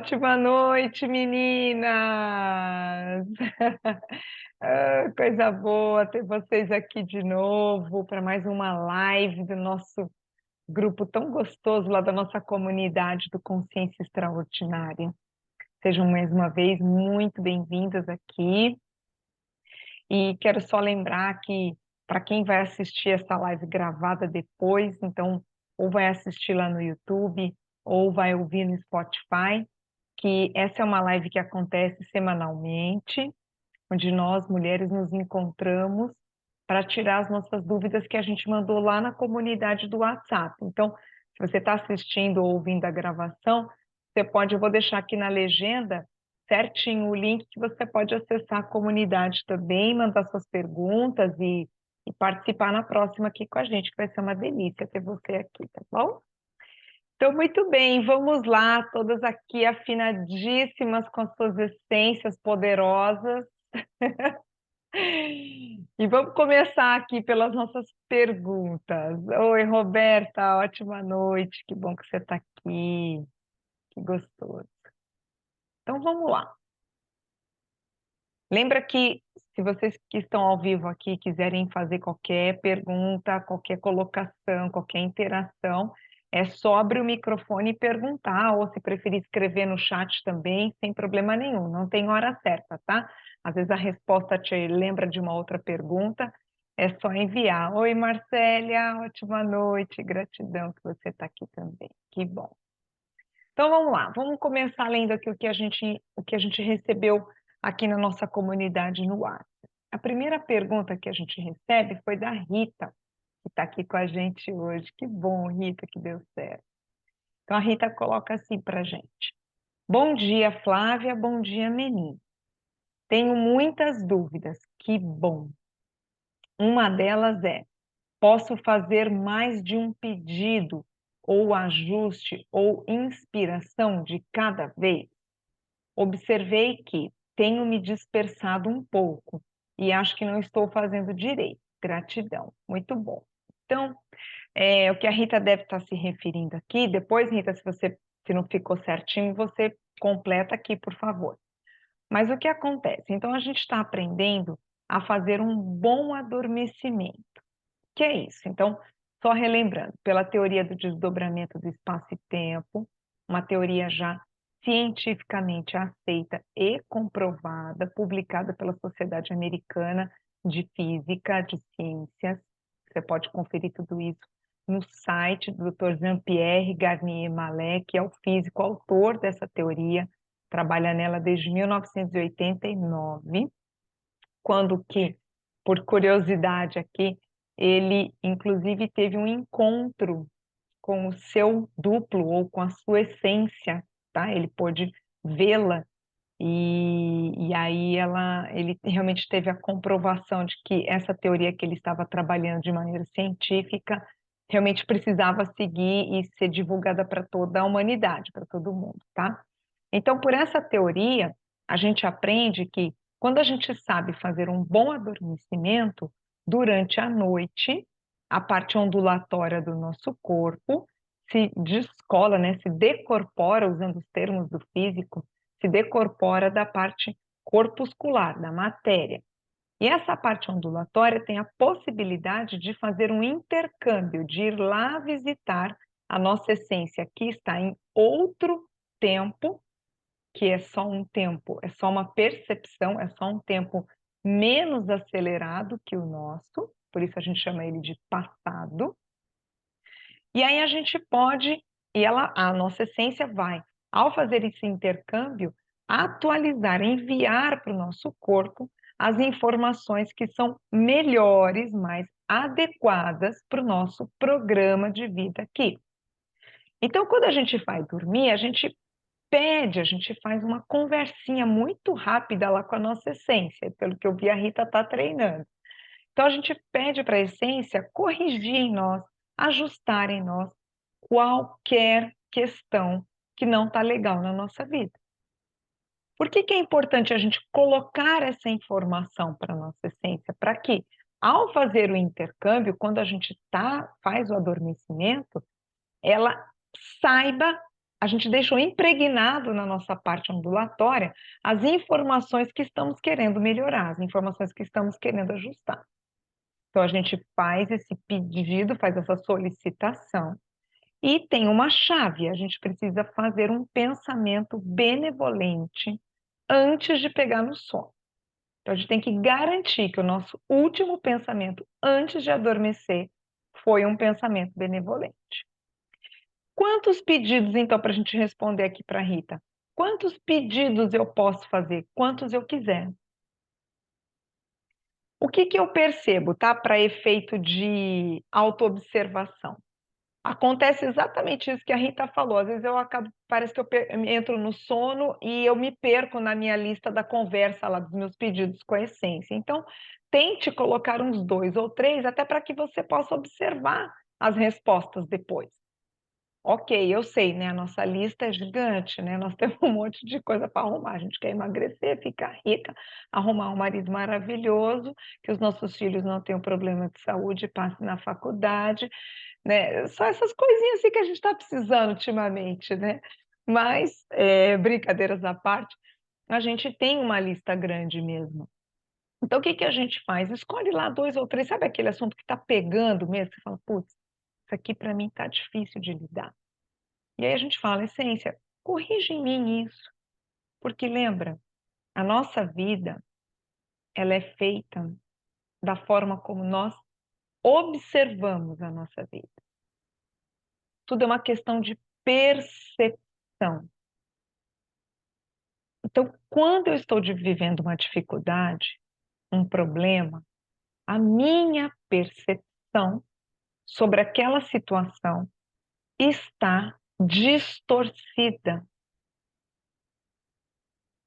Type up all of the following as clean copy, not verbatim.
Ótima noite, meninas! Coisa boa ter vocês aqui de novo para mais uma live do nosso grupo tão gostoso lá da nossa comunidade do Consciência Extraordinária. Sejam mais uma vez muito bem-vindas aqui. E quero só lembrar que para quem vai assistir essa live gravada depois, então ou vai assistir lá no YouTube ou vai ouvir no Spotify, que essa é uma live que acontece semanalmente, onde nós, mulheres, nos encontramos para tirar as nossas dúvidas que a gente mandou lá na comunidade do WhatsApp. Então, se você está assistindo ou ouvindo a gravação, você pode, eu vou deixar aqui na legenda certinho o link que você pode acessar a comunidade também, mandar suas perguntas e participar na próxima aqui com a gente, que vai ser uma delícia ter você aqui, tá bom? Então, muito bem, vamos lá, todas aqui afinadíssimas com as suas essências poderosas. E vamos começar aqui pelas nossas perguntas. Oi, Roberta, ótima noite, que bom que você está aqui, que gostoso. Então, vamos lá. Lembra que se vocês que estão ao vivo aqui quiserem fazer qualquer pergunta, qualquer colocação, qualquer interação, é só abrir o microfone e perguntar, ou se preferir escrever no chat também, sem problema nenhum, não tem hora certa, tá? Às vezes a resposta te lembra de uma outra pergunta, é só enviar. Oi, Marcélia, ótima noite, gratidão que você está aqui também, que bom. Então vamos lá, vamos começar lendo aqui o que a gente recebeu aqui na nossa comunidade no WhatsApp. A primeira pergunta que a gente recebe foi da Rita, que está aqui com a gente hoje. Que bom, Rita, que deu certo. Então a Rita coloca assim para a gente. Bom dia, Flávia, bom dia, menino. Tenho muitas dúvidas, que bom. Uma delas é, posso fazer mais de um pedido, ou ajuste, ou inspiração de cada vez? Observei que tenho me dispersado um pouco e acho que não estou fazendo direito. Gratidão. Muito bom. Então, o que a Rita deve estar se referindo aqui, depois, Rita, se não ficou certinho, você completa aqui, por favor. Mas o que acontece? Então, a gente está aprendendo a fazer um bom adormecimento. O que é isso? Então, só relembrando, pela teoria do desdobramento do espaço e tempo, uma teoria já cientificamente aceita e comprovada, publicada pela Sociedade Americana de Física, de Ciências. Você pode conferir tudo isso no site do Dr. Jean-Pierre Garnier Mallet, que é o físico autor dessa teoria, trabalha nela desde 1989, quando que, por curiosidade aqui, ele inclusive teve um encontro com o seu duplo ou com a sua essência, tá? Ele pôde vê-la e aí ele realmente teve a comprovação de que essa teoria que ele estava trabalhando de maneira científica realmente precisava seguir e ser divulgada para toda a humanidade, para todo mundo, tá? Então, por essa teoria, a gente aprende que quando a gente sabe fazer um bom adormecimento, durante a noite, a parte ondulatória do nosso corpo se descola, né, se decorpora, usando os termos do físico, se decorpora da parte corpuscular, da matéria. E essa parte ondulatória tem a possibilidade de fazer um intercâmbio, de ir lá visitar a nossa essência, que está em outro tempo, que é só um tempo, é só uma percepção, é só um tempo menos acelerado que o nosso, por isso a gente chama ele de passado. E aí a gente pode, a nossa essência vai, ao fazer esse intercâmbio, atualizar, enviar para o nosso corpo as informações que são melhores, mais adequadas para o nosso programa de vida aqui. Então, quando a gente vai dormir, a gente faz uma conversinha muito rápida lá com a nossa essência, pelo que eu vi a Rita está treinando. Então, a gente pede para a essência corrigir em nós, ajustar em nós qualquer questão que não está legal na nossa vida. Por que que é importante a gente colocar essa informação para a nossa essência? Para que, ao fazer o intercâmbio, quando a gente faz o adormecimento, ela saiba a gente deixou impregnado na nossa parte ambulatória as informações que estamos querendo melhorar, as informações que estamos querendo ajustar. Então, a gente faz esse pedido, faz essa solicitação, e tem uma chave, a gente precisa fazer um pensamento benevolente antes de pegar no sono. Então, a gente tem que garantir que o nosso último pensamento antes de adormecer foi um pensamento benevolente. Quantos pedidos, então, para a gente responder aqui para a Rita? Quantos pedidos eu posso fazer? Quantos eu quiser. O que que eu percebo, tá? Para efeito de autoobservação. Acontece exatamente isso que a Rita falou. Às vezes eu acabo, parece que eu entro no sono e eu me perco na minha lista da conversa lá dos meus pedidos com a essência. Então, tente colocar uns 2 ou 3, até para que você possa observar as respostas depois. Ok, eu sei, né? A nossa lista é gigante, né? Nós temos um monte de coisa para arrumar. A gente quer emagrecer, ficar rica, arrumar um marido maravilhoso, que os nossos filhos não tenham problema de saúde, passem na faculdade, né? Só essas coisinhas assim que a gente está precisando ultimamente, né? Mas, brincadeiras à parte, a gente tem uma lista grande mesmo. Então, o que que a gente faz? Escolhe lá 2 ou 3, sabe aquele assunto que está pegando mesmo? Você fala, putz, isso aqui para mim está difícil de lidar. E aí a gente fala, essência, corrige em mim isso. Porque lembra, a nossa vida, ela é feita da forma como nós observamos a nossa vida. Tudo é uma questão de percepção. Então, quando eu estou vivendo uma dificuldade, um problema, a minha percepção sobre aquela situação está distorcida.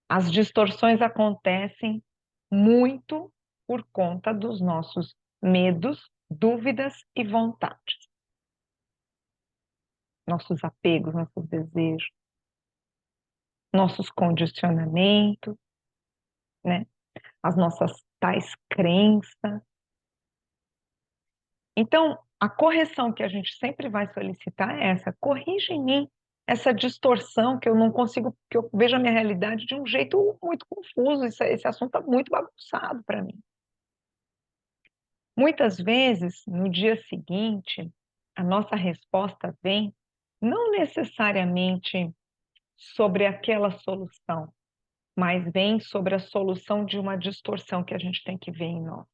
As distorções acontecem muito por conta dos nossos medos, dúvidas e vontades. Nossos apegos, nossos desejos, nossos condicionamentos, né? As nossas tais crenças. Então, a correção que a gente sempre vai solicitar é essa: corrija em mim essa distorção que eu não consigo, que eu vejo a minha realidade de um jeito muito confuso, esse assunto está muito bagunçado para mim. Muitas vezes, no dia seguinte, a nossa resposta vem não necessariamente sobre aquela solução, mas vem sobre a solução de uma distorção que a gente tem que ver em nós.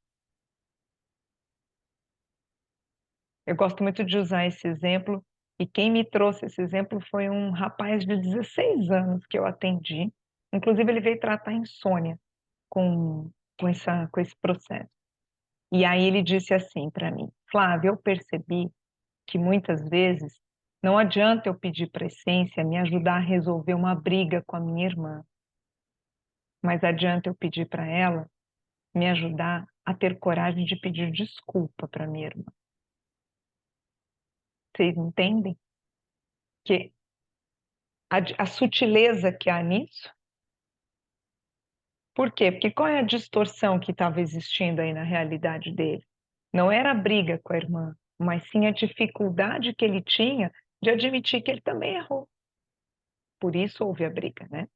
Eu gosto muito de usar esse exemplo, e quem me trouxe esse exemplo foi um rapaz de 16 anos que eu atendi. Inclusive, ele veio tratar insônia com, com esse processo. E aí ele disse assim para mim: Flávia, eu percebi que muitas vezes não adianta eu pedir para a essência me ajudar a resolver uma briga com a minha irmã, mas adianta eu pedir para ela me ajudar a ter coragem de pedir desculpa para minha irmã. Vocês entendem que a sutileza que há nisso? Por quê? Porque qual é a distorção que estava existindo aí na realidade dele? Não era a briga com a irmã, mas sim a dificuldade que ele tinha de admitir que ele também errou. Por isso houve a briga, né?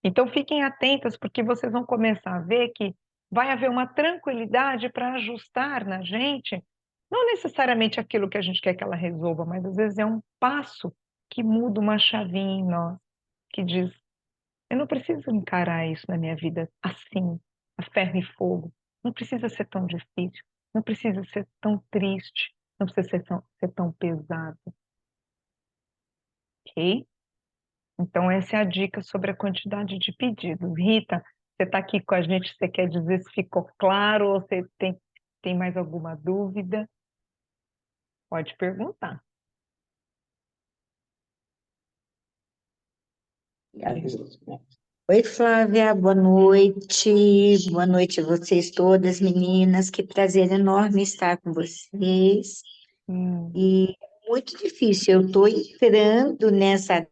Então fiquem atentas, porque vocês vão começar a ver que vai haver uma tranquilidade para ajustar na gente, não necessariamente aquilo que a gente quer que ela resolva, mas às vezes é um passo que muda uma chavinha em nós, que diz: eu não preciso encarar isso na minha vida assim, a ferro e fogo. Não precisa ser tão difícil, não precisa ser tão triste, não precisa ser tão pesado, ok? Então, essa é a dica sobre a quantidade de pedidos. Rita, você está aqui com a gente, você quer dizer se ficou claro ou você tem mais alguma dúvida? Pode perguntar. Oi, Flávia, boa noite. Boa noite a vocês todas, meninas. Que prazer enorme estar com vocês. Hum, E muito difícil, eu estou entrando nessa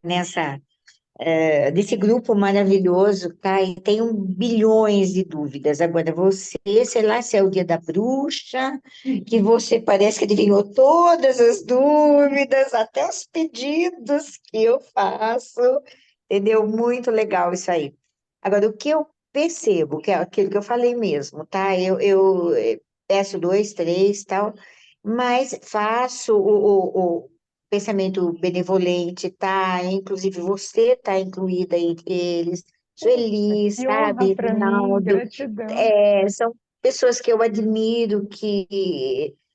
desse grupo maravilhoso, tá? E tenho bilhões de dúvidas. Agora, você, sei lá, se é o dia da bruxa, que você parece que adivinhou todas as dúvidas, até os pedidos que eu faço, entendeu? Muito legal isso aí. Agora, o que eu percebo, que é aquilo que eu falei mesmo, tá? Eu peço dois, três, tal, mas faço o pensamento benevolente, tá? Inclusive você tá incluída entre eles, Poxa, Sueli, que honra sabe, para mim, Rinaldo, gratidão. são pessoas que eu admiro,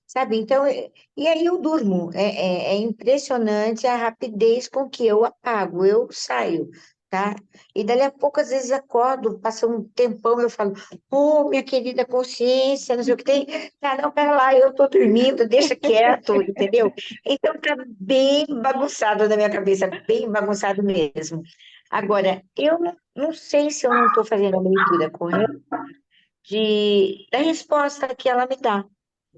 sabe, então, e aí eu durmo, é impressionante a rapidez com que eu apago, eu saio, tá? E dali a pouco, às vezes, acordo, passa um tempão, eu falo, oh, minha querida consciência, não sei o que tem, tá, não, pera lá, eu tô dormindo, deixa quieto, entendeu? Então tá bem bagunçado na minha cabeça, bem bagunçado mesmo. Agora, eu não sei se eu não estou fazendo a leitura correta da resposta que ela me dá.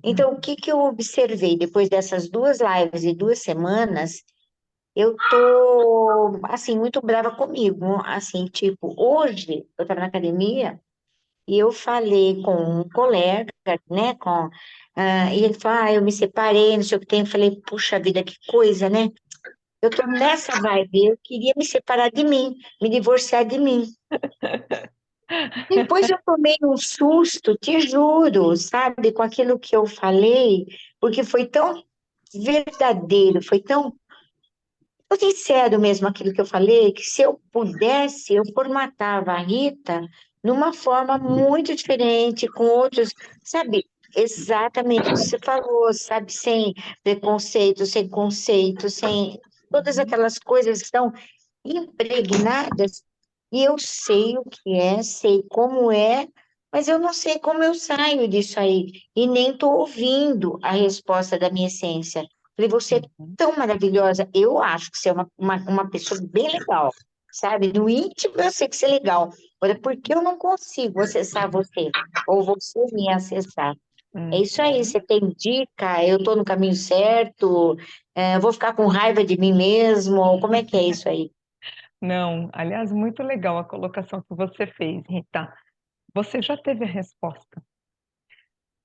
Então, o que que eu observei depois dessas duas lives e 2 semanas? Eu tô, assim, muito brava comigo. Assim, tipo, hoje eu estava na academia e eu falei com um colega, né, e ele falou, eu me separei, não sei o que tem. Eu falei, puxa vida, que coisa, né? Eu tô nessa vibe, eu queria me separar de mim, me divorciar de mim. Depois eu tomei um susto, te juro, sabe, com aquilo que eu falei, porque foi tão verdadeiro, foi tão sincero mesmo aquilo que eu falei, que se eu pudesse, eu formatava a Rita numa forma muito diferente, com outros, sabe, exatamente o que você falou, sabe, sem preconceito, sem conceito, sem todas aquelas coisas que estão impregnadas, e eu sei o que é, sei como é, mas eu não sei como eu saio disso aí, e nem estou ouvindo a resposta da minha essência. Falei, você é Uhum. tão maravilhosa, eu acho que você é uma pessoa bem legal, sabe? No íntimo eu sei que você é legal. Agora, por que eu não consigo acessar você? Ou você me acessar? É isso aí, Uhum. você tem dica, eu estou no caminho certo, eu vou ficar com raiva de mim mesmo, como é que é isso aí? Não, aliás, muito legal a colocação que você fez, Rita. Você já teve a resposta.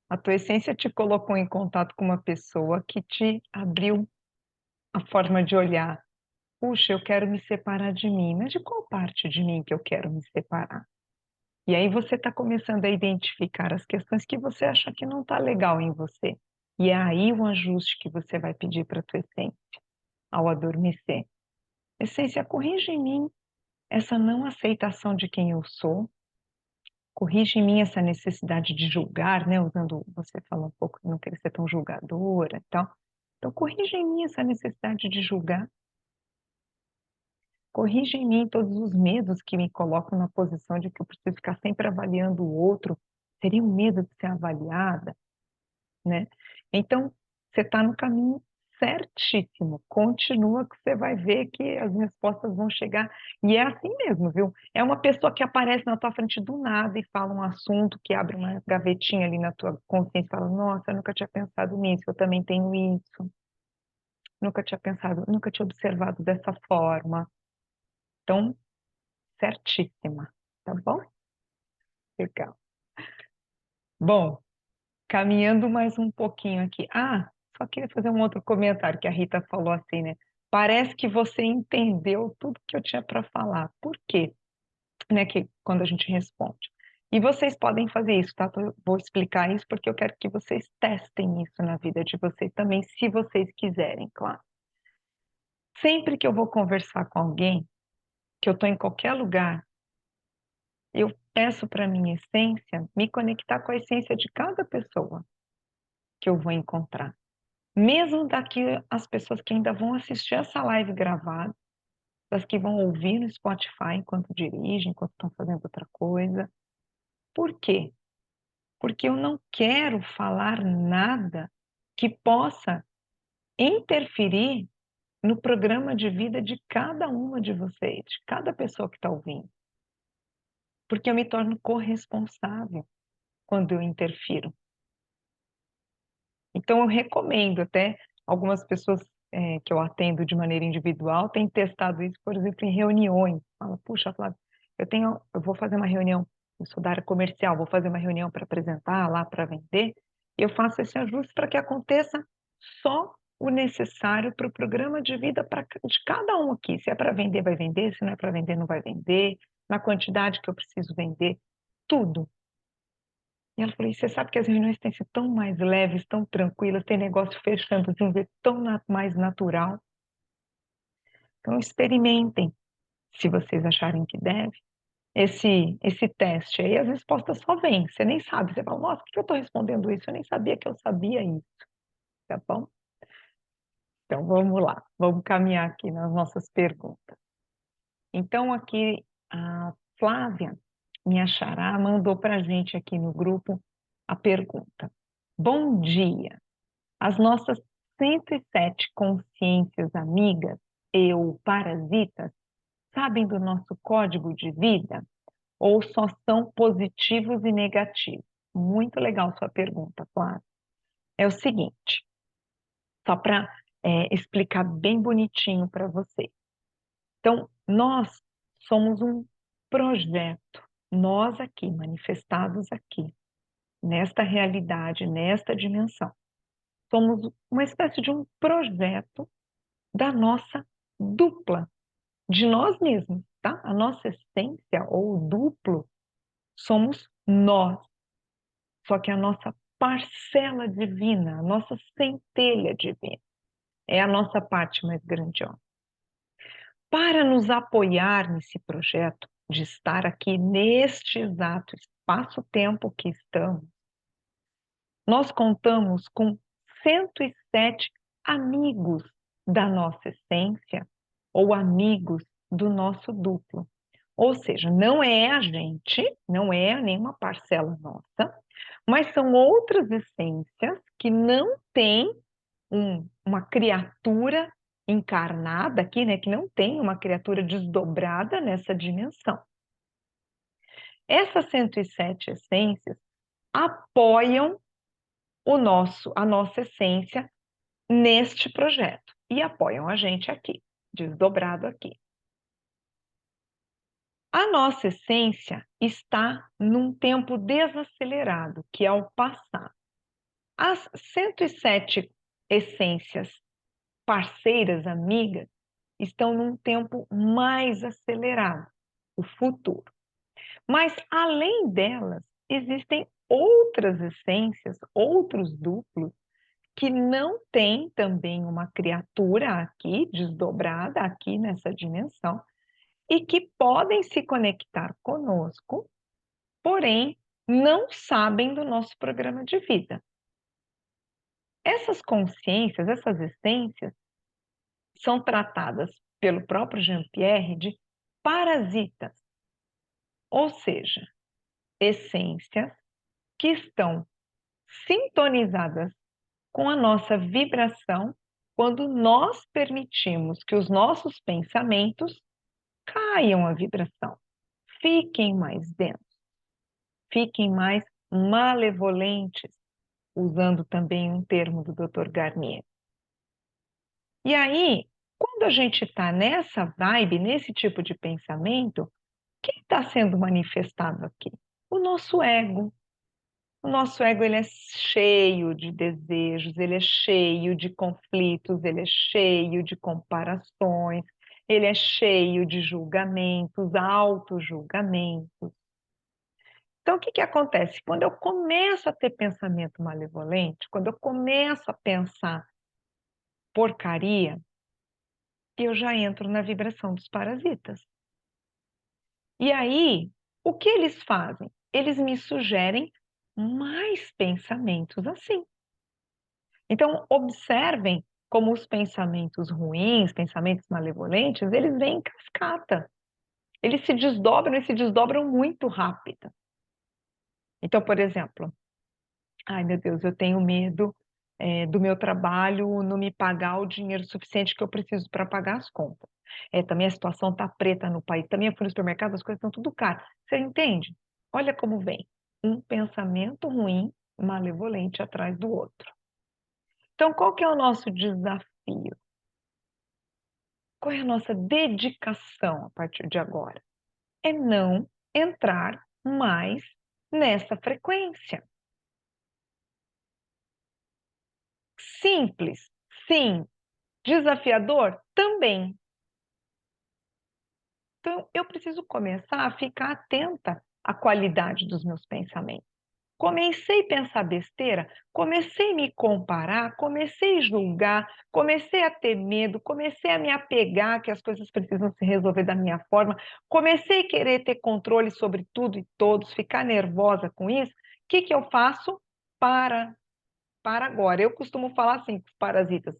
A tua essência te colocou em contato com uma pessoa que te abriu a forma de olhar. Puxa, eu quero me separar de mim, mas de qual parte de mim que eu quero me separar? E aí você está começando a identificar as questões que você acha que não está legal em você. E é aí o ajuste que você vai pedir para a tua essência ao adormecer. Essência, corrige em mim essa não aceitação de quem eu sou, corrige em mim essa necessidade de julgar, né? Usando, você falou um pouco, não querer ser tão julgadora e tal. Então, corrige em mim essa necessidade de julgar, corrige em mim todos os medos que me colocam na posição de que eu preciso ficar sempre avaliando o outro. Seria um medo de ser avaliada, né? Então, você está no caminho certíssimo. Continua que você vai ver que as respostas vão chegar. E é assim mesmo, viu? É uma pessoa que aparece na tua frente do nada e fala um assunto que abre uma gavetinha ali na tua consciência e fala: Nossa, eu nunca tinha pensado nisso, eu também tenho isso. Nunca tinha pensado, nunca tinha observado dessa forma. Então, certíssima, tá bom? Legal. Bom, caminhando mais um pouquinho aqui. Ah, só queria fazer um outro comentário que a Rita falou assim, né? Parece que você entendeu tudo que eu tinha para falar. Por quê? Né, que quando a gente responde. E vocês podem fazer isso, tá? Vou explicar isso porque eu quero que vocês testem isso na vida de vocês também, se vocês quiserem, claro. Sempre que eu vou conversar com alguém, que eu estou em qualquer lugar, eu peço para minha essência me conectar com a essência de cada pessoa que eu vou encontrar. Mesmo daqui as pessoas que ainda vão assistir essa live gravada, das que vão ouvir no Spotify enquanto dirigem, enquanto estão fazendo outra coisa. Por quê? Porque eu não quero falar nada que possa interferir no programa de vida de cada uma de vocês, de cada pessoa que está ouvindo. Porque eu me torno corresponsável quando eu interfiro. Então, eu recomendo até algumas pessoas que eu atendo de maneira individual, têm testado isso, por exemplo, em reuniões. Fala, puxa, Flávia, eu vou fazer uma reunião, eu sou da área comercial, vou fazer uma reunião para apresentar lá, para vender, e eu faço esse ajuste para que aconteça só o necessário para o programa de vida de cada um aqui. Se é para vender, vai vender, se não é para vender, não vai vender, na quantidade que eu preciso vender, tudo. E ela falou, e você sabe que as reuniões têm sido tão mais leves, tão tranquilas, tem negócio fechando de um jeito tão mais natural. Então, experimentem, se vocês acharem que deve, esse teste aí, as respostas só vêm, você nem sabe, você fala, nossa, por que eu estou respondendo isso? Eu nem sabia que eu sabia isso, tá bom? Então, vamos lá, vamos caminhar aqui nas nossas perguntas. Então, aqui, a Flávia, minha xará, mandou para a gente aqui no grupo a pergunta. Bom dia, as nossas 107 consciências amigas, eu, parasitas, sabem do nosso código de vida? Ou só são positivos e negativos? Muito legal sua pergunta, Flávia. É o seguinte, só para explicar bem bonitinho para você. Então, nós somos um projeto, nós aqui, manifestados aqui, nesta realidade, nesta dimensão. Somos uma espécie de um projeto da nossa dupla, de nós mesmos, tá? A nossa essência ou duplo somos nós, só que a nossa parcela divina, a nossa centelha divina, é a nossa parte mais grandiosa. Para nos apoiar nesse projeto, de estar aqui neste exato espaço-tempo que estamos, nós contamos com 107 amigos da nossa essência ou amigos do nosso duplo. Ou seja, não é a gente, não é nenhuma parcela nossa, mas são outras essências que não têm uma criatura encarnada aqui, né, que não tem uma criatura desdobrada nessa dimensão. Essas 107 essências apoiam a nossa essência neste projeto e apoiam a gente aqui, desdobrado aqui. A nossa essência está num tempo desacelerado, que é o passado. As 107 essências parceiras, amigas, estão num tempo mais acelerado, o futuro. Mas, além delas, existem outras essências, outros duplos, que não têm também uma criatura aqui, desdobrada aqui nessa dimensão, e que podem se conectar conosco, porém não sabem do nosso programa de vida. Essas consciências, essas essências, são tratadas pelo próprio Jean-Pierre de parasitas, ou seja, essências que estão sintonizadas com a nossa vibração quando nós permitimos que os nossos pensamentos caiam a vibração, fiquem mais densos, fiquem mais malevolentes, usando também um termo do Dr. Garnier. E aí, quando a gente está nessa vibe, nesse tipo de pensamento, quem está sendo manifestado aqui? O nosso ego. O nosso ego ele é cheio de desejos, ele é cheio de conflitos, ele é cheio de comparações, ele é cheio de julgamentos, auto-julgamentos. Então, o que acontece? Quando eu começo a ter pensamento malevolente, quando eu começo a pensar porcaria, eu já entro na vibração dos parasitas. E aí, o que eles fazem? Eles me sugerem mais pensamentos assim. Então, observem como os pensamentos ruins, pensamentos malevolentes, eles vêm em cascata. Eles se desdobram e se desdobram muito rápido. Então, por exemplo, ai meu Deus, eu tenho medo do meu trabalho não me pagar o dinheiro suficiente que eu preciso para pagar as contas. Também a situação está preta no país. Também eu fui no supermercado, as coisas estão tudo caras. Você entende? Olha como vem. Um pensamento ruim, malevolente atrás do outro. Então, qual que é o nosso desafio? Qual é a nossa dedicação a partir de agora? É não entrar mais nessa frequência. Simples, sim. Desafiador? Também. Então, eu preciso começar a ficar atenta à qualidade dos meus pensamentos. Comecei a pensar besteira, comecei a me comparar, comecei a julgar, comecei a ter medo, comecei a me apegar que as coisas precisam se resolver da minha forma, comecei a querer ter controle sobre tudo e todos, ficar nervosa com isso. O que que eu faço? Para, para agora. Eu costumo falar assim com os parasitas: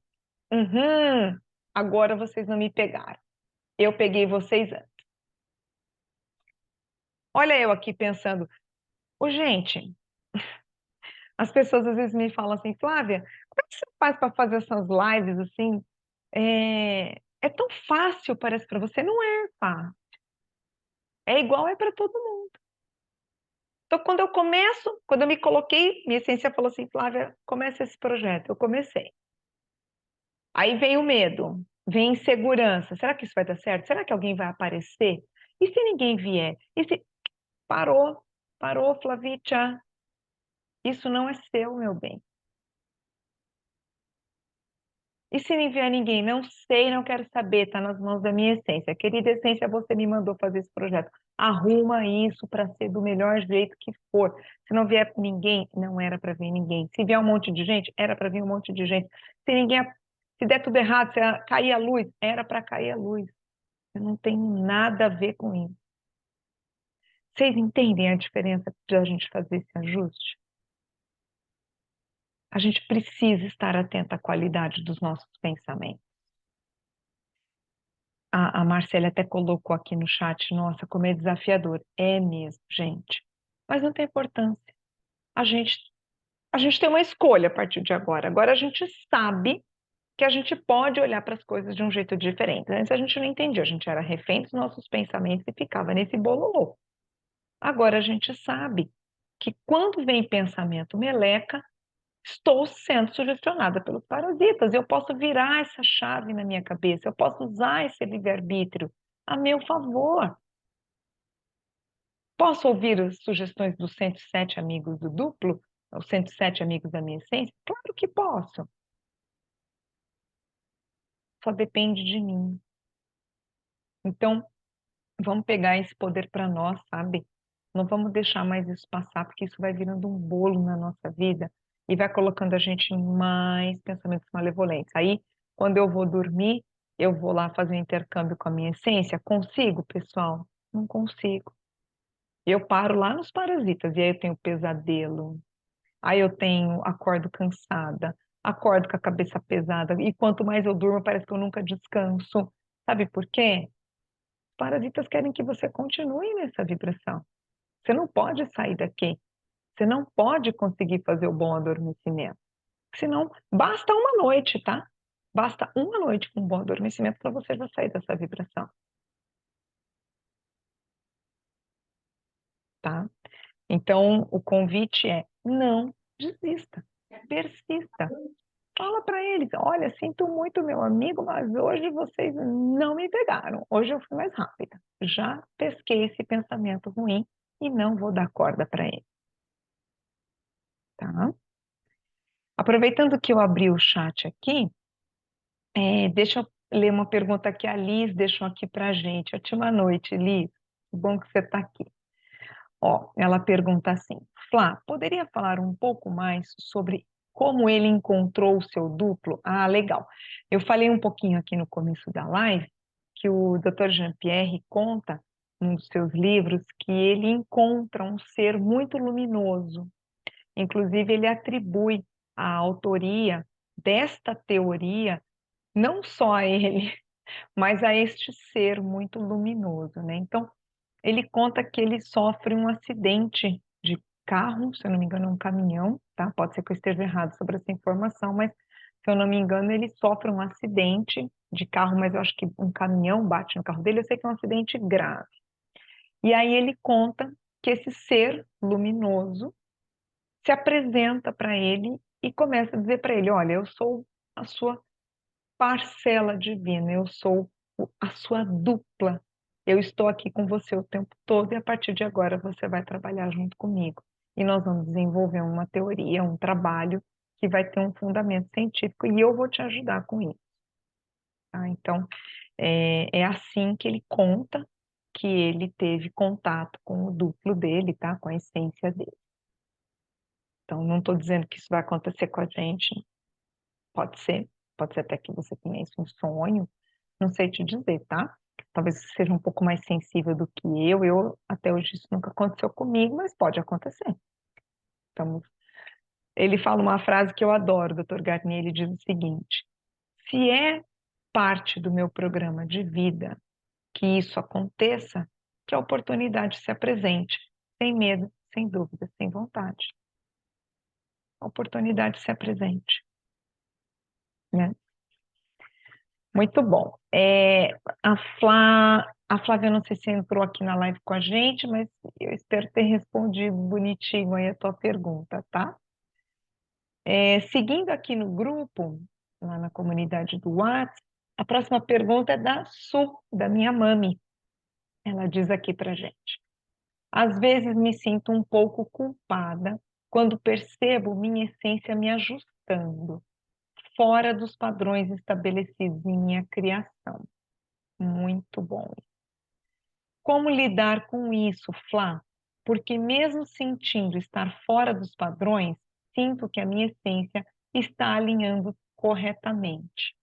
uhum, agora vocês não me pegaram. Eu peguei vocês antes. Olha eu aqui pensando, ô gente, as pessoas às vezes me falam assim, Flávia, como é que você faz para fazer essas lives assim? É tão fácil, parece para você. Não é, pá. É igual é para todo mundo. Então, quando eu me coloquei, minha essência falou assim, Flávia, comece esse projeto. Eu comecei. Aí vem o medo, vem insegurança. Será que isso vai dar certo? Será que alguém vai aparecer? E se ninguém vier? E se... Parou, parou, Flavitia. Isso não é seu, meu bem. E se não vier ninguém? Não sei, não quero saber, está nas mãos da minha essência. Querida essência, você me mandou fazer esse projeto. Arruma isso para ser do melhor jeito que for. Se não vier ninguém, não era para vir ninguém. Se vier um monte de gente, era para vir um monte de gente. Se ninguém, se der tudo errado, se cair a luz, era para cair a luz. Eu não tenho nada a ver com isso. Vocês entendem a diferença de a gente fazer esse ajuste? A gente precisa estar atento à qualidade dos nossos pensamentos. A Marcela até colocou aqui no chat, nossa, como é desafiador. É mesmo, gente. Mas não tem importância. A gente, a gente tem uma escolha a partir de agora. Agora a gente sabe que a gente pode olhar para as coisas de um jeito diferente. Antes a gente não entendia, a gente era refém dos nossos pensamentos e ficava nesse bololô. Agora a gente sabe que quando vem pensamento meleca, estou sendo sugestionada pelos parasitas. Eu posso virar essa chave na minha cabeça, eu posso usar esse livre-arbítrio a meu favor. Posso ouvir as sugestões dos 107 amigos do duplo, os 107 amigos da minha essência? Claro que posso. Só depende de mim. Então, vamos pegar esse poder para nós, sabe? Não vamos deixar mais isso passar, porque isso vai virando um bolo na nossa vida e vai colocando a gente em mais pensamentos malevolentes. Aí, quando eu vou dormir, eu vou lá fazer um intercâmbio com a minha essência. Consigo, pessoal? Não consigo. Eu paro lá nos parasitas e aí eu tenho pesadelo. Aí eu tenho, acordo cansada, acordo com a cabeça pesada e quanto mais eu durmo, parece que eu nunca descanso. Sabe por quê? Parasitas querem que você continue nessa vibração. Você não pode sair daqui. Você não pode conseguir fazer o bom adormecimento. Senão, basta uma noite, tá? Basta uma noite com um bom adormecimento para você já sair dessa vibração, tá? Então, o convite é: não desista, persista. Fala para eles: olha, sinto muito, meu amigo, mas hoje vocês não me pegaram. Hoje eu fui mais rápida. Já pesquei esse pensamento ruim e não vou dar corda para ele, tá? Aproveitando que eu abri o chat aqui, deixa eu ler uma pergunta que a Liz deixou aqui para a gente. Ótima noite, Liz. Que bom que você está aqui. Ó, ela pergunta assim: Flá, poderia falar um pouco mais sobre como ele encontrou o seu duplo? Ah, legal. Eu falei um pouquinho aqui no começo da live que o Dr. Jean-Pierre conta num dos seus livros que ele encontra um ser muito luminoso. Inclusive, ele atribui a autoria desta teoria não só a ele, mas a este ser muito luminoso, né? Então, ele conta que ele sofre um acidente de carro, se eu não me engano, um caminhão, tá? Pode ser que eu esteja errado sobre essa informação, mas se eu não me engano, ele sofre um acidente de carro, mas eu acho que um caminhão bate no carro dele, eu sei que é um acidente grave. E aí ele conta que esse ser luminoso se apresenta para ele e começa a dizer para ele: olha, eu sou a sua parcela divina, eu sou a sua dupla. Eu estou aqui com você o tempo todo e a partir de agora você vai trabalhar junto comigo. E nós vamos desenvolver uma teoria, um trabalho que vai ter um fundamento científico e eu vou te ajudar com isso. Tá? Então, é assim que ele conta que ele teve contato com o duplo dele, tá? Com a essência dele. Então, não estou dizendo que isso vai acontecer com a gente. Pode ser até que você tenha isso um sonho, não sei te dizer, tá? Talvez você seja um pouco mais sensível do que eu. Eu, até hoje, isso nunca aconteceu comigo, mas pode acontecer. Então, ele fala uma frase que eu adoro, Dr. Garnier, ele diz o seguinte: se é parte do meu programa de vida que isso aconteça, que a oportunidade se apresente, sem medo, sem dúvida, sem vontade. A oportunidade se apresente, né? Muito bom. A Flávia, não sei se entrou aqui na live com a gente, mas eu espero ter respondido bonitinho aí a tua pergunta, tá? Seguindo aqui no grupo, lá na comunidade do WhatsApp, a próxima pergunta é da Su, da minha mami. Ela diz aqui pra gente: às vezes me sinto um pouco culpada quando percebo minha essência me ajustando, fora dos padrões estabelecidos em minha criação. Muito bom. Como lidar com isso, Flá? Porque mesmo sentindo estar fora dos padrões, sinto que a minha essência está alinhando corretamente.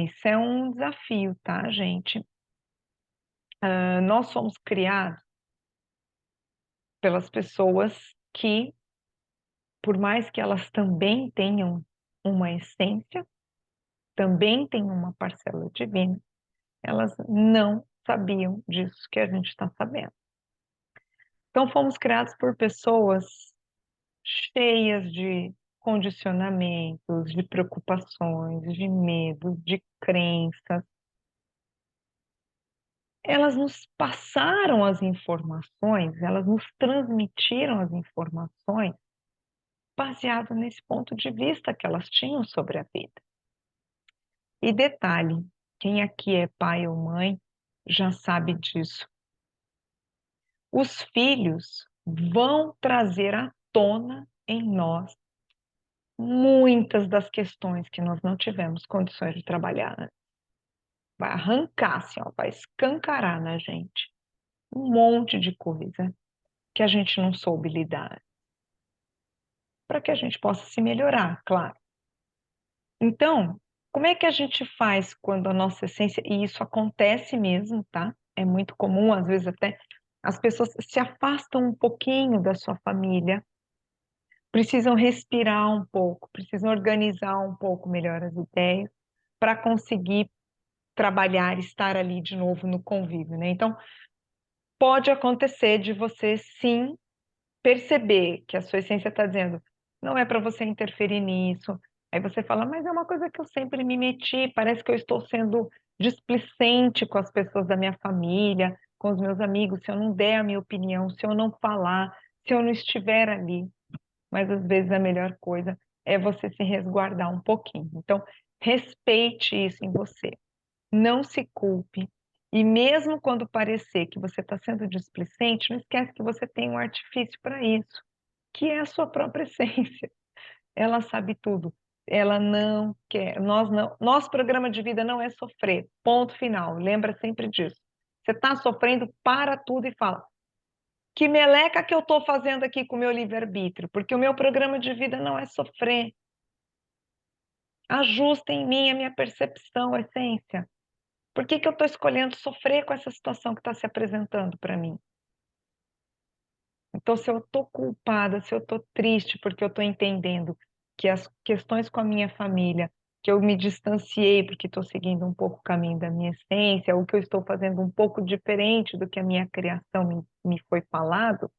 Isso é um desafio, tá, gente? Nós somos criados pelas pessoas que, por mais que elas também tenham uma essência, também têm uma parcela divina, elas não sabiam disso que a gente está sabendo. Então, fomos criados por pessoas cheias de condicionamentos, de preocupações, de medos, de crenças. Elas nos passaram as informações, elas nos transmitiram as informações baseado nesse ponto de vista que elas tinham sobre a vida. E detalhe, quem aqui é pai ou mãe já sabe disso. Os filhos vão trazer à tona em nós muitas das questões que nós não tivemos condições de trabalhar, né? Vai arrancar, assim, ó, vai escancarar na gente um monte de coisa que a gente não soube lidar, para que a gente possa se melhorar, claro. Então, como é que a gente faz quando a nossa essência, e isso acontece mesmo, tá? É muito comum, às vezes até as pessoas se afastam um pouquinho da sua família, precisam respirar um pouco, precisam organizar um pouco melhor as ideias para conseguir trabalhar, estar ali de novo no convívio, né? Então, pode acontecer de você sim perceber que a sua essência está dizendo, não é para você interferir nisso. Aí você fala, mas é uma coisa que eu sempre me meti, parece que eu estou sendo displicente com as pessoas da minha família, com os meus amigos, se eu não der a minha opinião, se eu não falar, se eu não estiver ali. Mas às vezes a melhor coisa é você se resguardar um pouquinho. Então, respeite isso em você. Não se culpe. E mesmo quando parecer que você está sendo displicente, não esquece que você tem um artifício para isso, que é a sua própria essência. Ela sabe tudo. Ela não quer. Nós não. Nosso programa de vida não é sofrer. Ponto final. Lembra sempre disso. Você está sofrendo, para tudo e fala: que meleca que eu estou fazendo aqui com o meu livre-arbítrio? Porque o meu programa de vida não é sofrer. Ajusta em mim a minha percepção, a essência. Por que que eu estou escolhendo sofrer com essa situação que está se apresentando para mim? Então, se eu estou culpada, se eu estou triste, porque eu estou entendendo que as questões com a minha família, que eu me distanciei porque estou seguindo um pouco o caminho da minha essência, ou que eu estou fazendo um pouco diferente do que a minha criação me foi falado,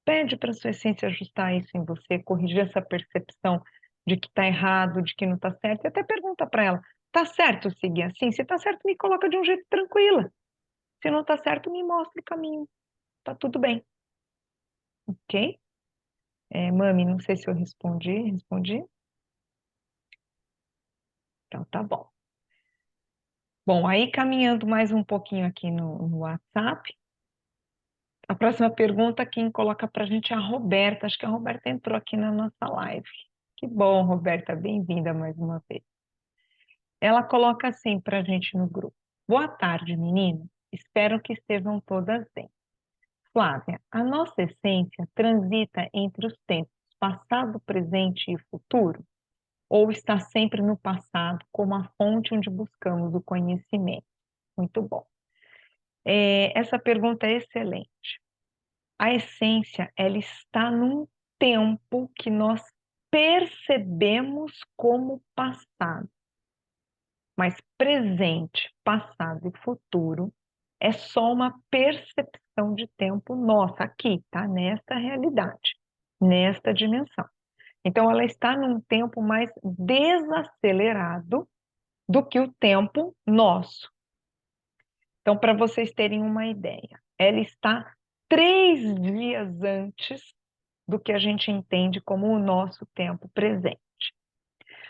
pede para a sua essência ajustar isso em você, corrigir essa percepção de que está errado, de que não está certo, e até pergunta para ela, está certo seguir assim? Se está certo, me coloca de um jeito tranquila. Se não está certo, me mostra o caminho. Tá tudo bem, ok? Mami, não sei se eu respondi. Respondi? Então tá bom. Bom, aí caminhando mais um pouquinho aqui no WhatsApp, a próxima pergunta quem coloca para a gente é a Roberta. Acho que a Roberta entrou aqui na nossa live. Que bom, Roberta, bem-vinda mais uma vez. Ela coloca assim para a gente no grupo. Boa tarde, menina. Espero que estejam todas bem. Flávia, a nossa essência transita entre os tempos passado, presente e futuro? Ou está sempre no passado como a fonte onde buscamos o conhecimento? Muito bom. Essa pergunta é excelente. A essência, ela está num tempo que nós percebemos como passado, mas presente, passado e futuro é só uma percepção de tempo nossa aqui, tá? Nesta realidade, nesta dimensão. Então, ela está num tempo mais desacelerado do que o tempo nosso. Então, para vocês terem uma ideia, ela está 3 dias antes do que a gente entende como o nosso tempo presente.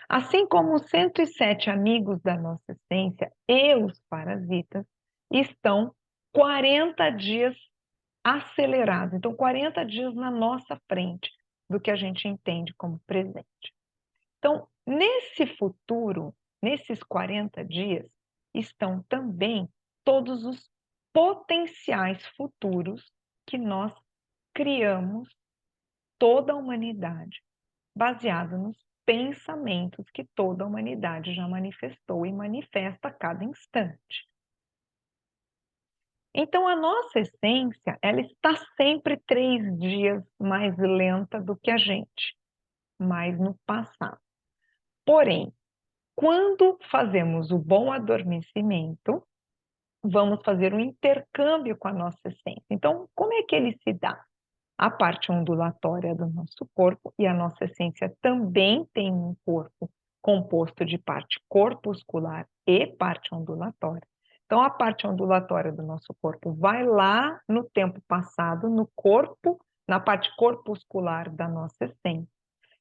Assim como os 107 amigos da nossa essência e os parasitas estão 40 dias acelerados, então 40 dias na nossa frente do que a gente entende como presente. Então, nesse futuro, nesses 40 dias, estão também todos os potenciais futuros que nós criamos, toda a humanidade, baseado nos pensamentos que toda a humanidade já manifestou e manifesta a cada instante. Então, a nossa essência, ela está sempre 3 dias mais lenta do que a gente, mais no passado. Porém, quando fazemos o bom adormecimento, vamos fazer um intercâmbio com a nossa essência. Então, como é que ele se dá? A parte ondulatória do nosso corpo, e a nossa essência também tem um corpo composto de parte corpuscular e parte ondulatória. Então, a parte ondulatória do nosso corpo vai lá no tempo passado, no corpo, na parte corpuscular da nossa essência.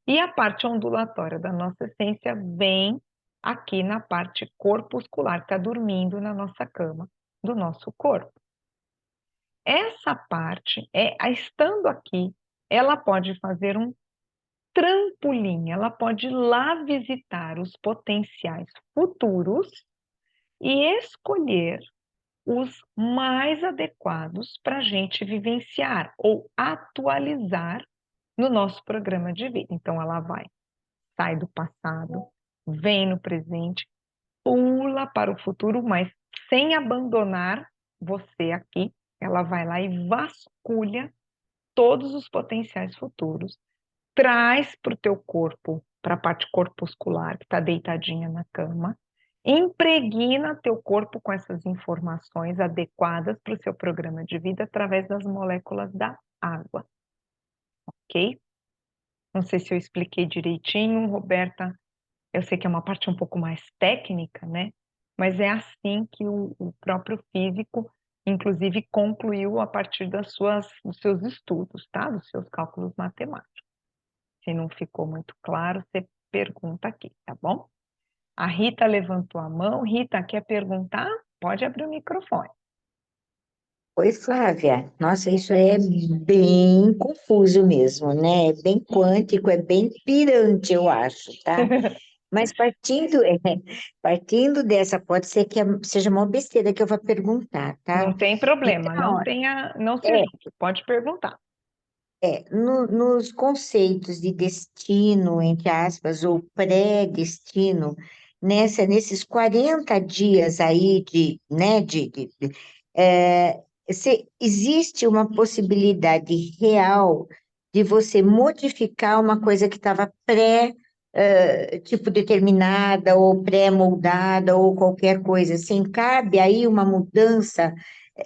E a parte ondulatória da nossa essência vem aqui na parte corpuscular, está dormindo na nossa cama do nosso corpo. Essa parte, estando aqui, ela pode fazer um trampolim, ela pode ir lá visitar os potenciais futuros e escolher os mais adequados para a gente vivenciar ou atualizar no nosso programa de vida. Então, ela sai do passado, vem no presente, pula para o futuro, mas sem abandonar você aqui. Ela vai lá e vasculha todos os potenciais futuros, traz para o teu corpo, para a parte corpuscular, que está deitadinha na cama, impregna teu corpo com essas informações adequadas para o seu programa de vida através das moléculas da água, ok? Não sei se eu expliquei direitinho, Roberta. Eu sei que é uma parte um pouco mais técnica, né? Mas é assim que o próprio físico, inclusive, concluiu a partir dos seus estudos, tá? Dos seus cálculos matemáticos. Se não ficou muito claro, você pergunta aqui, tá bom? A Rita levantou a mão. Rita, quer perguntar? Pode abrir o microfone. Oi, Flávia. Nossa, isso aí é bem confuso mesmo, né? É bem quântico, é bem pirante, eu acho, tá? Mas partindo dessa, pode ser que seja uma besteira que eu vá perguntar, tá? Não tem problema, Então, não se é, julgue, pode perguntar. nos conceitos de destino, entre aspas, ou pré-destino, nesses 40 dias aí né, existe uma possibilidade real de você modificar uma coisa que estava tipo determinada ou pré-moldada ou qualquer coisa assim, cabe aí uma mudança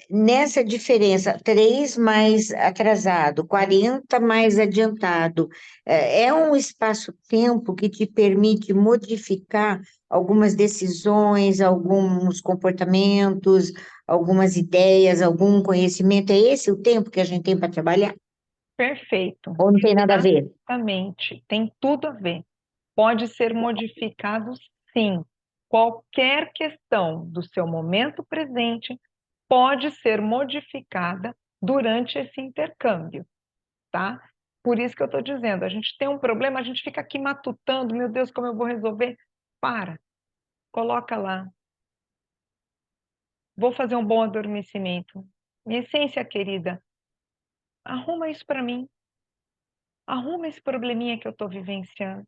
nessa diferença, 3 mais atrasado, 40 mais adiantado, é um espaço-tempo que te permite modificar algumas decisões, alguns comportamentos, algumas ideias, algum conhecimento. É esse o tempo que a gente tem para trabalhar? Perfeito. Ou não tem nada a ver? Exatamente. Tem tudo a ver. Pode ser modificado, sim. Qualquer questão do seu momento presente pode ser modificada durante esse intercâmbio, tá? Por isso que eu estou dizendo, a gente tem um problema, a gente fica aqui matutando, meu Deus, como eu vou resolver? Para, coloca lá. Vou fazer um bom adormecimento. Minha essência querida, arruma isso para mim. Arruma esse probleminha que eu estou vivenciando.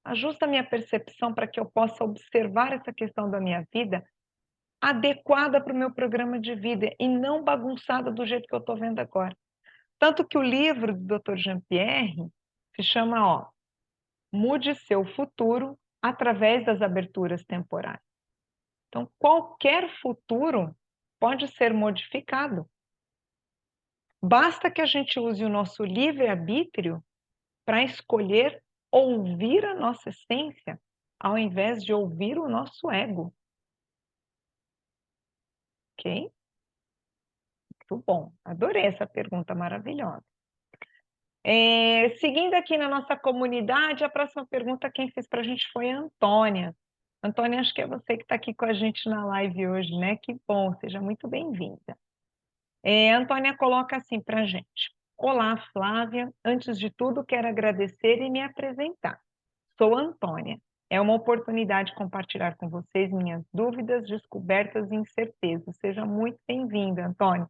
Ajusta a minha percepção para que eu possa observar essa questão da minha vida adequada para o meu programa de vida e não bagunçada do jeito que eu estou vendo agora. Tanto que o livro do Dr. Jean-Pierre se chama, ó, Mude seu futuro através das aberturas temporais. Então, qualquer futuro pode ser modificado. Basta que a gente use o nosso livre-arbítrio para escolher ouvir a nossa essência, ao invés de ouvir o nosso ego. Ok? Muito bom. Adorei essa pergunta maravilhosa. Seguindo aqui na nossa comunidade, a próxima pergunta quem fez para a gente foi a Antônia. Antônia, acho que é você que está aqui com a gente na live hoje, né? Que bom, seja muito bem-vinda. A Antônia coloca assim para a gente. Olá, Flávia. Antes de tudo, quero agradecer e me apresentar. Sou Antônia. É uma oportunidade compartilhar com vocês minhas dúvidas, descobertas e incertezas. Seja muito bem-vinda, Antônia.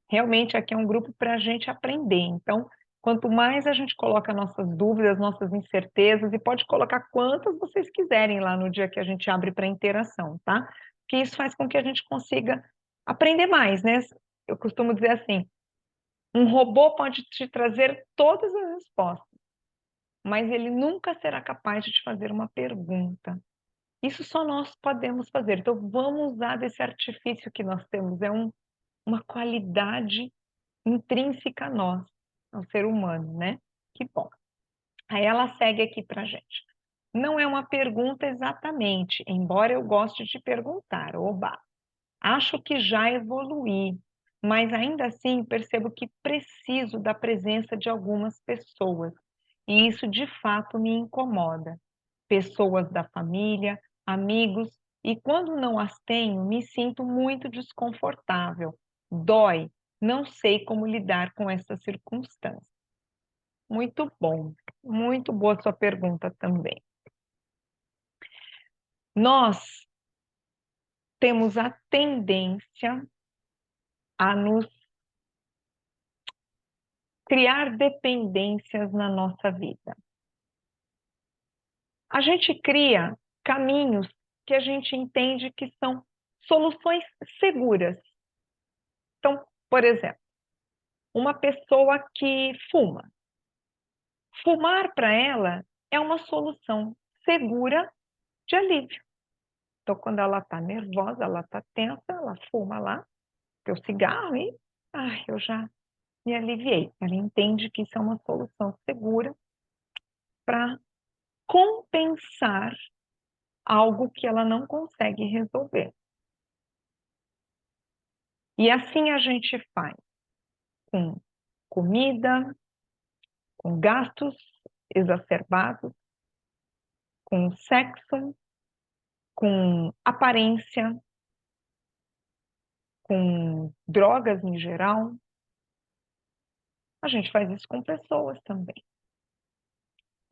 Realmente aqui é um grupo para a gente aprender. Então, quanto mais a gente coloca nossas dúvidas, nossas incertezas, e pode colocar quantas vocês quiserem lá no dia que a gente abre para interação, tá? Porque isso faz com que a gente consiga aprender mais, né? Eu costumo dizer assim, um robô pode te trazer todas as respostas, mas ele nunca será capaz de te fazer uma pergunta. Isso só nós podemos fazer. Então, vamos usar desse artifício que nós temos. É uma qualidade intrínseca a nós, ao ser humano, né? Que bom. Aí ela segue aqui para gente. Não é uma pergunta exatamente, embora eu goste de perguntar. Oba! Acho que já evoluí, mas ainda assim percebo que preciso da presença de algumas pessoas, e isso de fato me incomoda. Pessoas da família, amigos, e quando não as tenho, me sinto muito desconfortável. Dói, não sei como lidar com essa circunstância. Muito bom, muito boa sua pergunta também. Nós temos a tendência a nos criar dependências na nossa vida. A gente cria caminhos que a gente entende que são soluções seguras. Então, por exemplo, uma pessoa que fuma. Fumar para ela é uma solução segura de alívio. Então, quando ela está nervosa, ela está tensa, ela fuma lá, o cigarro e eu já me aliviei. Ela entende que isso é uma solução segura para compensar algo que ela não consegue resolver. E assim a gente faz com comida, com gastos exacerbados, com sexo, com aparência, com drogas em geral. A gente faz isso com pessoas também.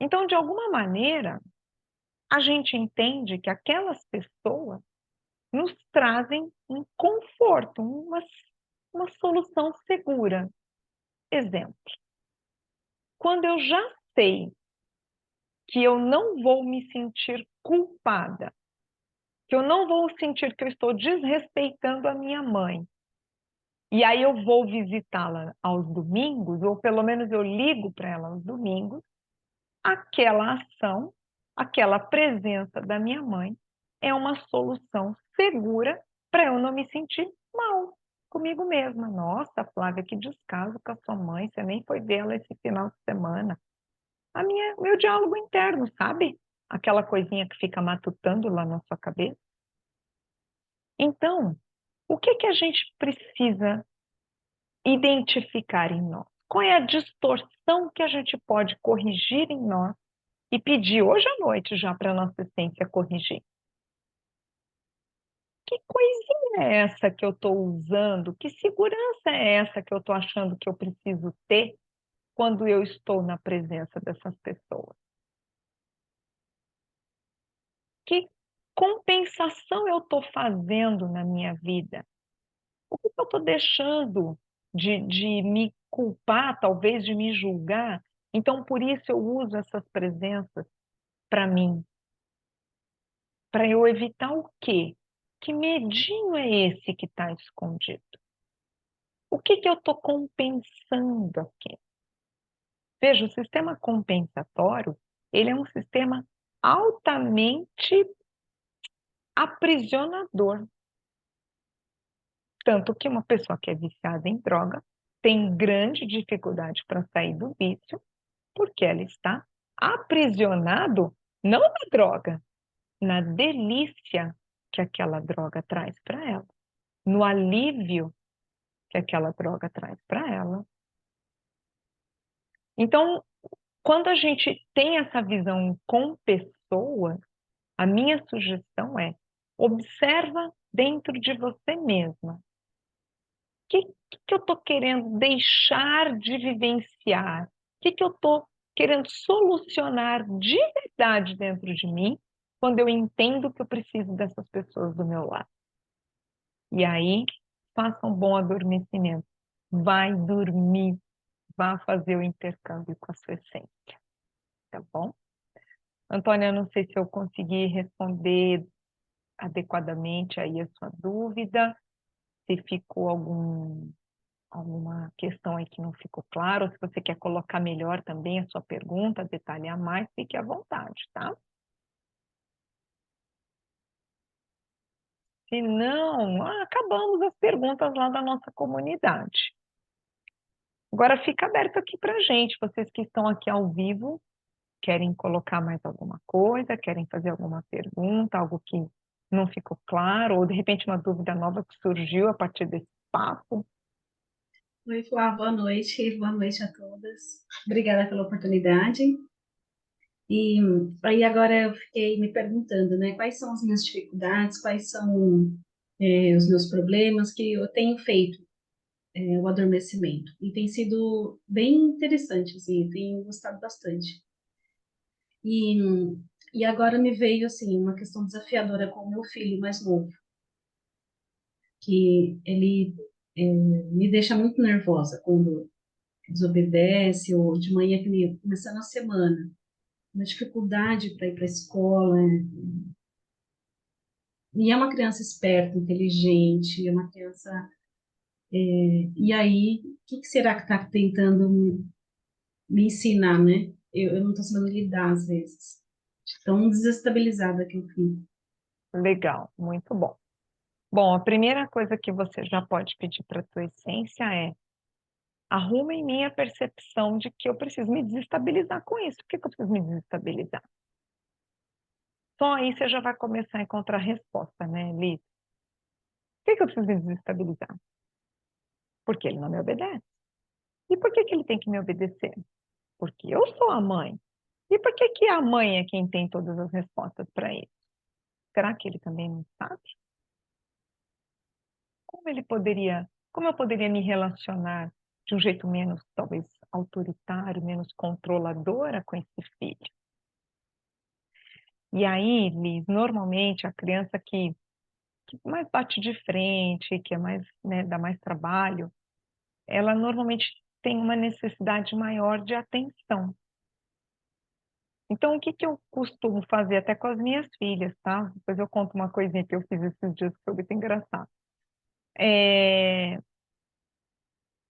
Então, de alguma maneira, a gente entende que aquelas pessoas nos trazem um conforto, uma solução segura. Exemplo, quando eu já sei que eu não vou me sentir culpada, que eu não vou sentir que eu estou desrespeitando a minha mãe, e aí eu vou visitá-la aos domingos, ou pelo menos eu ligo para ela aos domingos, aquela ação, aquela presença da minha mãe é uma solução segura para eu não me sentir mal comigo mesma. Nossa, Flávia, que descaso com a sua mãe, você nem foi vê-la esse final de semana. Meu diálogo interno, sabe? Aquela coisinha que fica matutando lá na sua cabeça. Então, o que que a gente precisa identificar em nós? Qual é a distorção que a gente pode corrigir em nós e pedir hoje à noite já para a nossa essência corrigir? Que coisinha é essa que eu estou usando? Que segurança é essa que eu estou achando que eu preciso ter quando eu estou na presença dessas pessoas? Que compensação eu estou fazendo na minha vida? O que eu estou deixando de me culpar, talvez de me julgar? Então, por isso eu uso essas presenças para mim, para eu evitar o quê? Que medinho é esse que está escondido? O que eu estou compensando aqui? Veja, o sistema compensatório, ele é um sistema altamente aprisionador. Tanto que uma pessoa que é viciada em droga tem grande dificuldade para sair do vício, porque ela está aprisionado não na droga, na delícia que aquela droga traz para ela, no alívio que aquela droga traz para ela. Então, quando a gente tem essa visão com pessoas, a minha sugestão é: observa dentro de você mesma. Que eu estou querendo deixar de vivenciar? O que eu estou querendo solucionar de verdade dentro de mim quando eu entendo que eu preciso dessas pessoas do meu lado? E aí, faça um bom adormecimento. Vai dormir, vá fazer o intercâmbio com a sua essência, tá bom? Antônia, eu não sei se eu consegui responder adequadamente aí a sua dúvida, se ficou alguma questão aí que não ficou claro, ou se você quer colocar melhor também a sua pergunta, detalhar mais, fique à vontade, tá? Se não, acabamos as perguntas lá da nossa comunidade. Agora fica aberto aqui para gente, vocês que estão aqui ao vivo, querem colocar mais alguma coisa, querem fazer alguma pergunta, algo que não ficou claro, ou de repente uma dúvida nova que surgiu a partir desse papo. Oi, Flá, boa noite a todas. Obrigada pela oportunidade. E aí agora eu fiquei me perguntando, né, quais são as minhas dificuldades, quais são os meus problemas que eu tenho feito o adormecimento. E tem sido bem interessante, assim, eu tenho gostado bastante. E, e agora me veio, assim, uma questão desafiadora com o meu filho mais novo, que ele me deixa muito nervosa quando desobedece, ou de manhã, que começando a semana, uma dificuldade para ir para a escola. E é uma criança esperta, inteligente, é uma criança. E aí, o que será que está tentando me ensinar, né? Eu não estou sabendo lidar às vezes. De tão desestabilizada que eu fico. Legal, muito bom. Bom, a primeira coisa que você já pode pedir para a tua essência é: arruma em mim a percepção de que eu preciso me desestabilizar com isso. Por que eu preciso me desestabilizar? Só aí você já vai começar a encontrar resposta, né, Liz? Por que eu preciso me desestabilizar? Porque ele não me obedece. E por que ele tem que me obedecer? Porque eu sou a mãe. E por que a mãe é quem tem todas as respostas para isso? Será que ele também não sabe? Como eu poderia me relacionar de um jeito menos, talvez, autoritário, menos controladora com esse filho? E aí, Liz, normalmente a criança que mais bate de frente, que é mais, né, dá mais trabalho, ela normalmente tem uma necessidade maior de atenção. Então, o que eu costumo fazer até com as minhas filhas, tá? Depois eu conto uma coisinha que eu fiz esses dias que foi muito engraçado.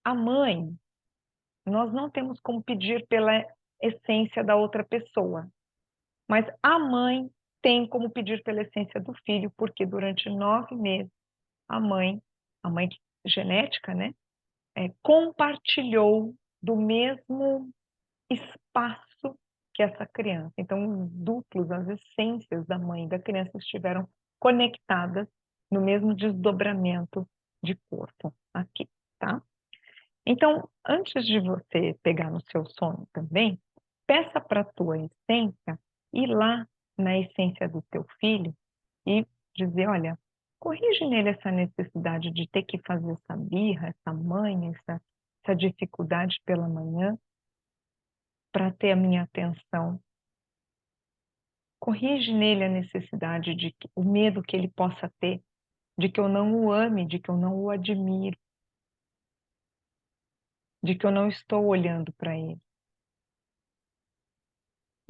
A mãe, nós não temos como pedir pela essência da outra pessoa, mas a mãe tem como pedir pela essência do filho, porque durante 9 meses a mãe genética, né, compartilhou do mesmo espaço que essa criança. Então, os duplos, as essências da mãe e da criança estiveram conectadas no mesmo desdobramento de corpo aqui, tá? Então, antes de você pegar no seu sono também, peça para a tua essência ir lá na essência do teu filho e dizer: olha, Corrige nele essa necessidade de ter que fazer essa birra, essa manha, essa dificuldade pela manhã para ter a minha atenção. Corrige nele a necessidade o medo que ele possa ter, de que eu não o ame, de que eu não o admiro, de que eu não estou olhando para ele.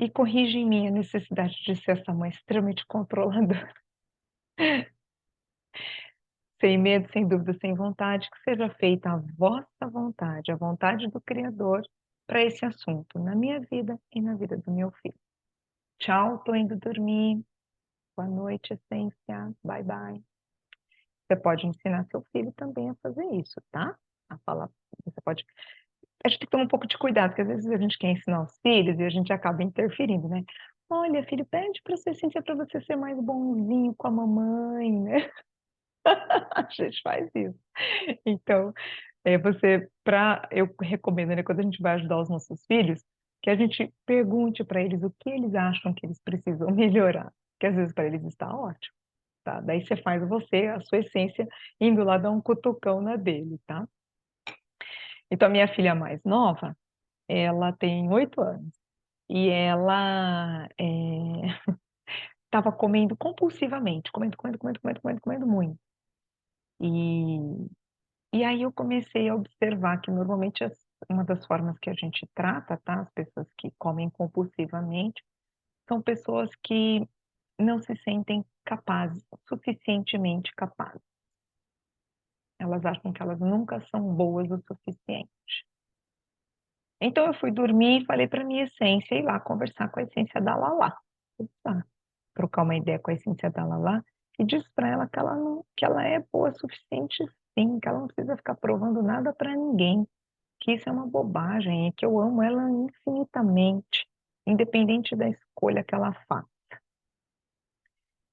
E corrige em mim a necessidade de ser essa mãe extremamente controladora. Sem medo, sem dúvida, sem vontade, que seja feita a vossa vontade, a vontade do Criador, para esse assunto, na minha vida e na vida do meu filho. Tchau, tô indo dormir. Boa noite, essência. Bye, bye. Você pode ensinar seu filho também a fazer isso, tá? A falar, você pode. A gente tem que tomar um pouco de cuidado, porque às vezes a gente quer ensinar os filhos e a gente acaba interferindo, né? Olha, filho, pede para sua essência para você ser mais bonzinho com a mamãe, né? A gente faz isso. Então, eu recomendo, né, quando a gente vai ajudar os nossos filhos, que a gente pergunte para eles o que eles acham que eles precisam melhorar, que às vezes para eles está ótimo, tá? Daí você faz a sua essência, indo lá dar um cutucão na dele, tá? Então, a minha filha mais nova, ela tem 8 anos, e ela estava comendo compulsivamente, comendo muito. E E aí eu comecei a observar que normalmente uma das formas que a gente trata, tá, as pessoas que comem compulsivamente, são pessoas que não se sentem capazes, suficientemente capazes. Elas acham que elas nunca são boas o suficiente. Então eu fui dormir e falei para minha essência ir lá conversar com a essência da Lala. Tá? Trocar uma ideia com a essência da Lala e diz para ela que ela não, que ela é boa o suficiente, sim, que ela não precisa ficar provando nada para ninguém, que isso é uma bobagem e que eu amo ela infinitamente, independente da escolha que ela faz.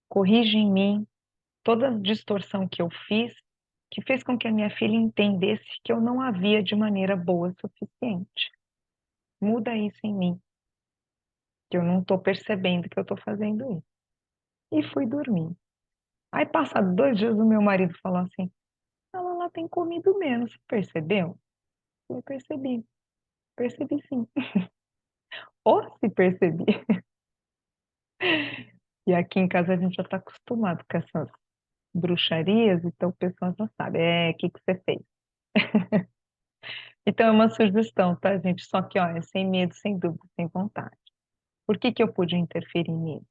Corrige em mim toda a distorção que eu fiz, que fez com que a minha filha entendesse que eu não a via de maneira boa o suficiente. Muda isso em mim, que eu não estou percebendo que eu estou fazendo isso. E fui dormir. Aí, passados 2 dias, o meu marido falou assim: ela tem comido menos, percebeu? Eu percebi, percebi sim. Ou se percebi. E aqui em casa a gente já está acostumado com essas bruxarias, então o pessoal já sabe, o que que você fez? Então é uma sugestão, tá, gente? Só que, olha, sem medo, sem dúvida, sem vontade. Por que que eu pude interferir nisso?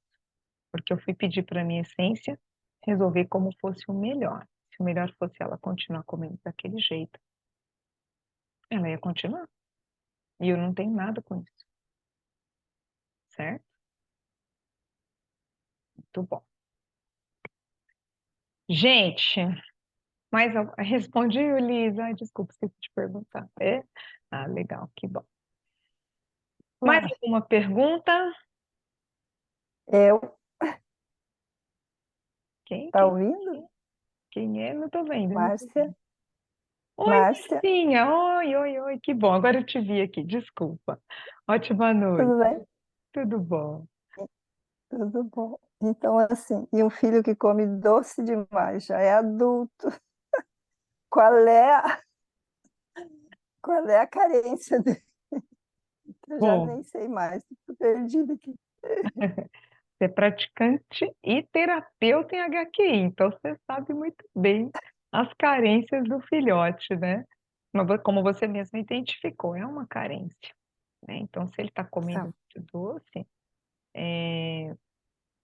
Porque eu fui pedir para minha essência resolver como fosse o melhor. Se o melhor fosse ela continuar comendo daquele jeito, ela ia continuar. E eu não tenho nada com isso, certo? Muito bom. Gente, respondi, Lisa. Ai, desculpa, esqueci de perguntar. É? Ah, legal, que bom. Mais Claro. alguma pergunta? Eu, Quem, tá quem, ouvindo? quem é? Não tô vendo, não tô Márcia? vendo. Oi, Márcia, Marcinha. Oi, oi, oi. Que bom. Agora eu te vi aqui. Desculpa. Ótima noite. tudo bem? Tudo bom. Tudo bom. Então, assim, e um filho que come doce demais, já é adulto. Qual é a, qual é a carência dele? Eu já Bom, nem sei mais, estou perdida aqui. você é praticante e terapeuta em HQI, então você sabe muito bem as carências do filhote, né? Como você mesmo identificou, é uma carência, né? Então, se ele está comendo Tá. muito doce,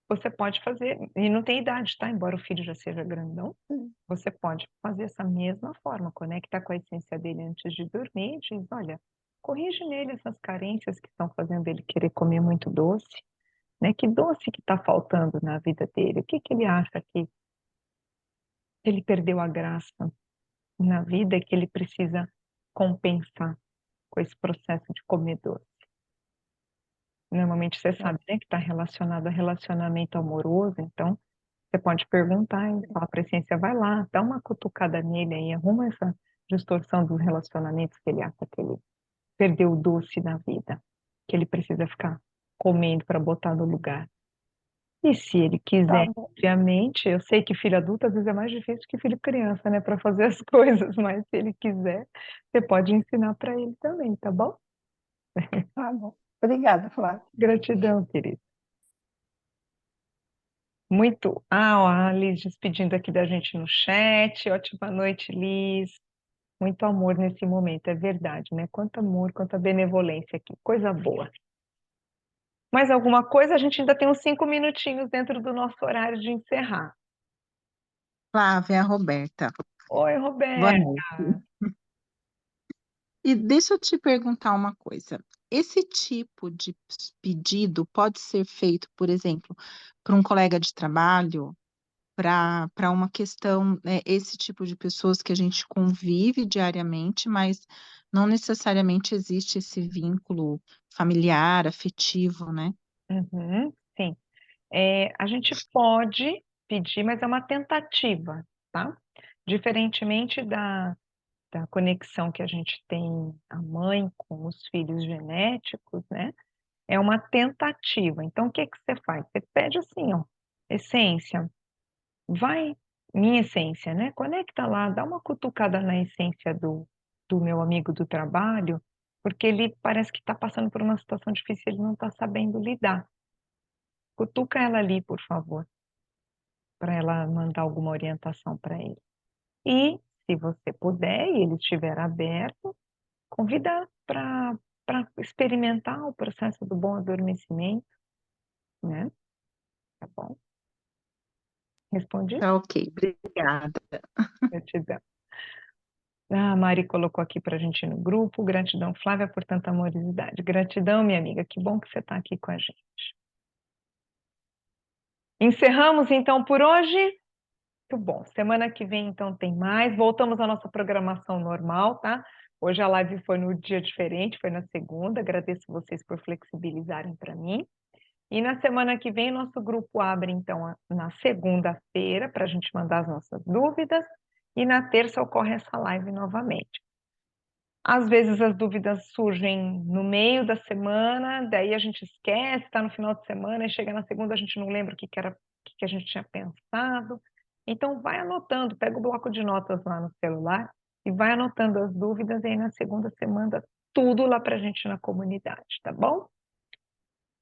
você pode fazer, e não tem idade, tá? Embora o filho já seja grandão, você pode fazer essa mesma forma, conectar com a essência dele antes de dormir e diz, olha, corrige nele essas carências que estão fazendo ele querer comer muito doce, né? Que doce que está faltando na vida dele? O que que ele acha que ele perdeu a graça na vida e que ele precisa compensar com esse processo de comer doce? Normalmente você Tá. sabe, né, que está relacionado a relacionamento amoroso, então você pode perguntar e falar para a essência, vai lá, dá uma cutucada nele aí, arruma essa distorção dos relacionamentos que ele acha que ele perdeu o doce na vida, que ele precisa ficar comendo para botar no lugar. E se ele Tá quiser, bom. obviamente, eu sei que filho adulto às vezes é mais difícil que filho criança, né, para fazer as coisas, mas se ele quiser, você pode ensinar para ele também, tá bom? Tá bom. Obrigada, Flávia. Gratidão, querido. Muito. Ah, ó, a Liz despedindo aqui da gente no chat. Ótima noite, Liz. Muito amor nesse momento, é verdade, né? Quanto amor, quanta benevolência aqui. Coisa boa. Mais alguma coisa? A gente ainda tem uns 5 minutinhos dentro do nosso horário de encerrar. Flávia, Roberta, Oi, boa Roberta. noite. E deixa eu te perguntar uma coisa. Esse tipo de pedido pode ser feito, por exemplo, para um colega de trabalho, para uma questão, né, esse tipo de pessoas que a gente convive diariamente, mas não necessariamente existe esse vínculo familiar, afetivo, né? Uhum, sim. A gente pode pedir, mas é uma tentativa, tá? Diferentemente da conexão que a gente tem a mãe com os filhos genéticos, né? É uma tentativa. Então, o que que você faz? Você pede assim, ó, essência, vai, minha essência, né? Conecta lá, dá uma cutucada na essência do meu amigo do trabalho, porque ele parece que está passando por uma situação difícil, ele não está sabendo lidar. Cutuca ela ali, por favor, para ela mandar alguma orientação para ele. E, se você puder e ele estiver aberto, convidar para experimentar o processo do bom adormecimento, né? Tá bom? Respondi? Tá ok, obrigada. Gratidão. Ah, a Mari colocou aqui para a gente no grupo. Gratidão, Flávia, por tanta amorosidade. Gratidão, minha amiga. Que bom que você está aqui com a gente. Encerramos então por hoje. Muito bom. Semana que vem, então, tem mais. Voltamos à nossa programação normal, tá? Hoje a live foi no dia diferente, foi na segunda. Agradeço vocês por flexibilizarem para mim. E na semana que vem, nosso grupo abre, então, na segunda-feira, para a gente mandar as nossas dúvidas. E na terça ocorre essa live novamente. Às vezes as dúvidas surgem no meio da semana, daí a gente esquece, está no final de semana, e chega na segunda a gente não lembra o que que era, o que que a gente tinha pensado. Então vai anotando, pega o bloco de notas lá no celular e vai anotando as dúvidas, e aí na segunda você manda tudo lá para a gente na comunidade, tá bom?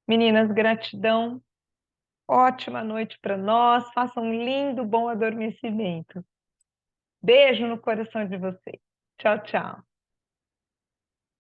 Meninas, gratidão, ótima noite para nós, façam um lindo, bom adormecimento. Beijo no coração de vocês. Tchau, tchau.